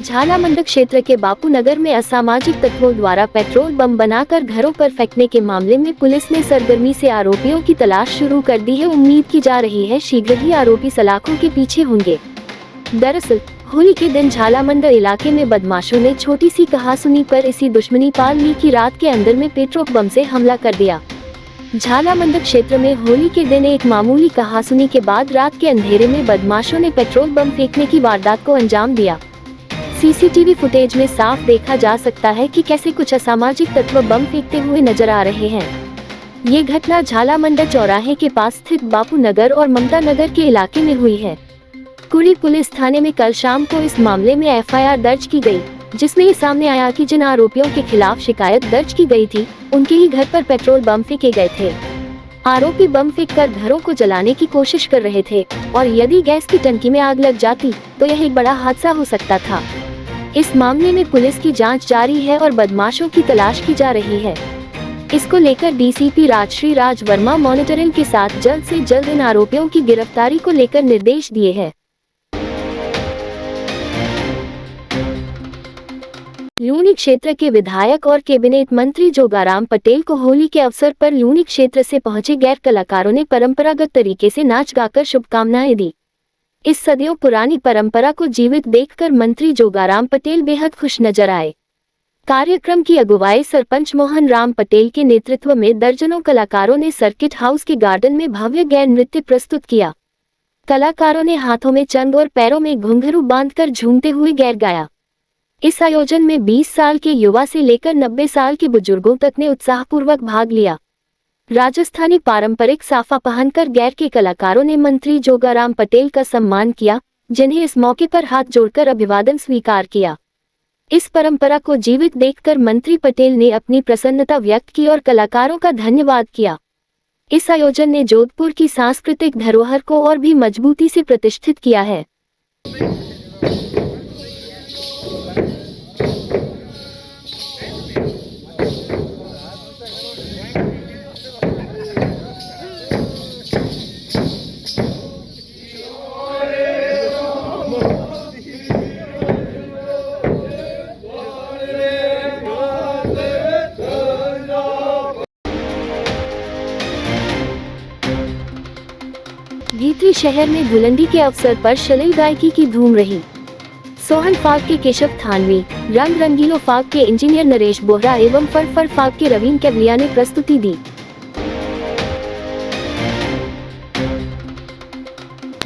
झालामंड क्षेत्र के बापू नगर में असामाजिक तत्वों द्वारा पेट्रोल बम बनाकर घरों पर फेंकने के मामले में पुलिस ने सरगर्मी से आरोपियों की तलाश शुरू कर दी है। उम्मीद की जा रही है शीघ्र ही आरोपी सलाखों के पीछे होंगे। दरअसल होली के दिन झालामंड इलाके में बदमाशों ने छोटी सी कहासुनी पर इसी दुश्मनी पाल ली कि रात के अंदर में पेट्रोल बम से हमला कर दिया। झालामंड क्षेत्र में होली के दिन एक मामूली कहासुनी के बाद रात के अंधेरे में बदमाशों ने पेट्रोल बम फेंकने की वारदात को अंजाम दिया। सीसीटीवी फुटेज में साफ देखा जा सकता है कि कैसे कुछ असामाजिक तत्व बम फेंकते हुए नजर आ रहे हैं। ये घटना झालामंड चौराहे के पास स्थित बापू नगर और ममता नगर के इलाके में हुई है। कुड़ी पुलिस थाने में कल शाम को इस मामले में एफआईआर दर्ज की गई, जिसमें ये सामने आया कि जिन आरोपियों के खिलाफ शिकायत दर्ज की गई थी उनके ही घर पर पेट्रोल बम फेंके गए थे। आरोपी बम फेंककर घरों को जलाने की कोशिश कर रहे थे और यदि गैस की टंकी में आग लग जाती तो यह एक बड़ा हादसा हो सकता था। इस मामले में पुलिस की जांच जारी है और बदमाशों की तलाश की जा रही है। इसको लेकर डीसीपी राजश्री राज वर्मा मॉनिटरिंग के साथ जल्द से जल्द इन आरोपियों की गिरफ्तारी को लेकर निर्देश दिए हैं। लूनी क्षेत्र के विधायक और कैबिनेट मंत्री जोगाराम पटेल को होली के अवसर पर लूनी क्षेत्र से पहुंचे गैर कलाकारों ने परंपरागत तरीके से नाच गाकर शुभकामनाएं दी। इस सदियों पुरानी परंपरा को जीवित देखकर मंत्री जोगाराम पटेल बेहद खुश नजर आए। कार्यक्रम की अगुवाई सरपंच मोहन राम पटेल के नेतृत्व में दर्जनों कलाकारों ने सर्किट हाउस के गार्डन में भव्य गैर नृत्य प्रस्तुत किया। कलाकारों ने हाथों में चंग और पैरों में घुंघरू बांधकर झूमते हुए गैर गाया। इस आयोजन में 20 साल के युवा से लेकर 90 साल के बुजुर्गों तक ने उत्साहपूर्वक भाग लिया। राजस्थानी पारंपरिक साफा पहनकर गैर के कलाकारों ने मंत्री जोगाराम पटेल का सम्मान किया, जिन्हें इस मौके पर हाथ जोड़कर अभिवादन स्वीकार किया। इस परंपरा को जीवित देखकर मंत्री पटेल ने अपनी प्रसन्नता व्यक्त की और कलाकारों का धन्यवाद किया। इस आयोजन ने जोधपुर की सांस्कृतिक धरोहर को और भी मजबूती से प्रतिष्ठित किया है। भीतरी शहर में धुलंडी के अवसर पर शलील गायकी की धूम रही। सोहन फाग के केशव थानवी, रंग रंगीलो फाग के इंजीनियर नरेश बोहरा एवं फर फाग के रवीन केवलिया ने प्रस्तुति दी।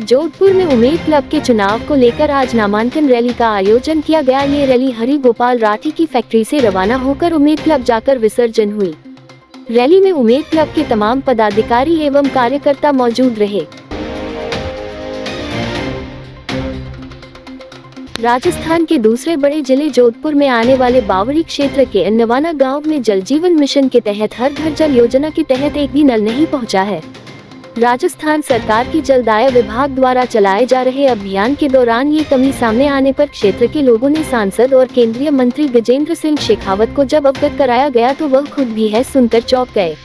जोधपुर में उमेद क्लब के चुनाव को लेकर आज नामांकन रैली का आयोजन किया गया। ये रैली हरि गोपाल राठी की फैक्ट्री से रवाना होकर उमेद क्लब जाकर विसर्जन हुई। रैली में उमेद क्लब के तमाम पदाधिकारी एवं कार्यकर्ता मौजूद रहे। राजस्थान के दूसरे बड़े जिले जोधपुर में आने वाले बावड़ी क्षेत्र के अन्नवाना गांव में जल जीवन मिशन के तहत हर घर जल योजना के तहत एक भी नल नहीं पहुंचा है। राजस्थान सरकार की जलदाय विभाग द्वारा चलाए जा रहे अभियान के दौरान ये कमी सामने आने पर क्षेत्र के लोगों ने सांसद और केंद्रीय मंत्री गजेंद्र सिंह शेखावत को जब अवगत कराया गया तो वह खुद भी है सुनकर चौंक गए।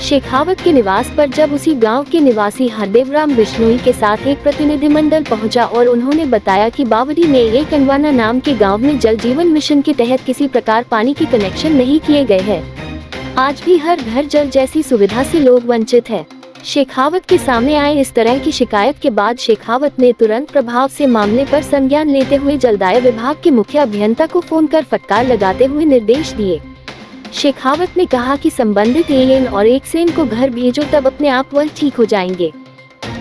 शेखावत के निवास पर जब उसी गांव के निवासी हरदेवराम बिश्नोई के साथ एक प्रतिनिधिमंडल पहुंचा और उन्होंने बताया कि बावड़ी में एक अन्नवाना नाम के गांव में जल जीवन मिशन के तहत किसी प्रकार पानी के कनेक्शन नहीं किए गए हैं। आज भी हर घर जल जैसी सुविधा से लोग वंचित है। शेखावत के सामने आए इस तरह की शिकायत के बाद शेखावत ने तुरंत प्रभाव से मामले पर संज्ञान लेते हुए जलदाय विभाग के मुख्य अभियंता को फोन कर फटकार लगाते हुए निर्देश दिए। शेखावत ने कहा कि संबंधित एएन और एक्सएन को घर भेजो, तब अपने आप वह ठीक हो जाएंगे।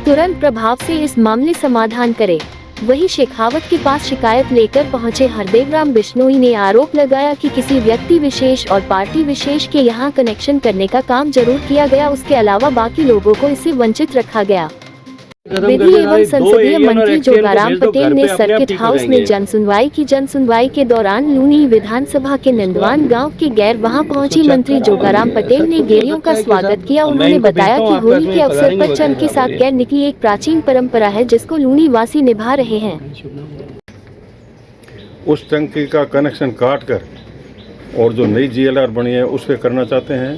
तुरंत प्रभाव से इस मामले समाधान करे। वही शेखावत के पास शिकायत लेकर पहुंचे हरदेवराम बिश्नोई ने आरोप लगाया कि किसी व्यक्ति विशेष और पार्टी विशेष के यहां कनेक्शन करने का काम जरूर किया गया, उसके अलावा बाकी लोगों को इससे वंचित रखा गया। विधि एवं संसदीय मंत्री जोगाराम पटेल ने सर्किट हाउस में जनसुनवाई के दौरान लूनी विधानसभा के नंदवान गांव के गैर वहां पहुंची मंत्री जोगाराम पटेल ने गैरियों का स्वागत किया। उन्होंने बताया कि होली के अवसर पर चंद के साथ गैर निकली एक प्राचीन परंपरा है जिसको लूनी वासी निभा रहे हैं। उस टंकी का कनेक्शन काट कर और जो नई जीएलआर बनी है उस पर करना चाहते हैं,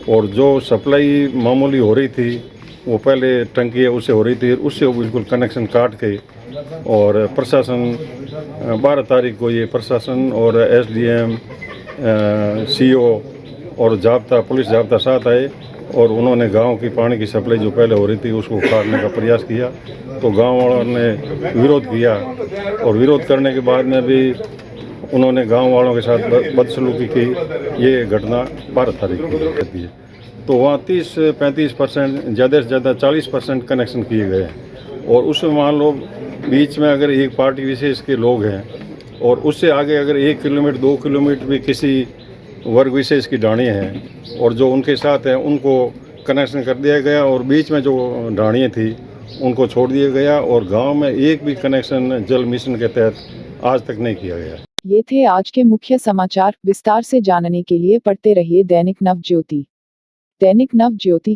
और जो सप्लाई मामूली हो रही थी वो पहले टंकी है उससे हो रही थी, उससे वो बिल्कुल कनेक्शन काट के, और प्रशासन 12 तारीख को ये प्रशासन और एसडीएम, सीओ और जाब्ता, पुलिस जाब्ता साथ आए और उन्होंने गांव की पानी की सप्लाई जो पहले हो रही थी उसको काटने का प्रयास किया। तो गांव वालों ने विरोध किया और विरोध करने के बाद में भी उन्होंने गांव वालों के साथ बदसलूकी की। ये घटना 12 तारीख को रहती है। तो वहाँ 30-35%, ज़्यादा से ज़्यादा 40% कनेक्शन किए गए हैं। और उसमें मान लो बीच में अगर एक पार्टी विशेष के लोग हैं और उससे आगे अगर 1 किलोमीटर 2 किलोमीटर भी किसी वर्ग विशेष की ढाणियाँ हैं और जो उनके साथ हैं उनको कनेक्शन कर दिया गया, और बीच में जो ढाणियाँ थी उनको छोड़ दिया गया, और गांव में एक भी कनेक्शन जल मिशन के तहत आज तक नहीं किया गया। ये थे आज के मुख्य समाचार। विस्तार से जानने के लिए पढ़ते रहिए दैनिक नवज्योति। दैनिक नवज्योति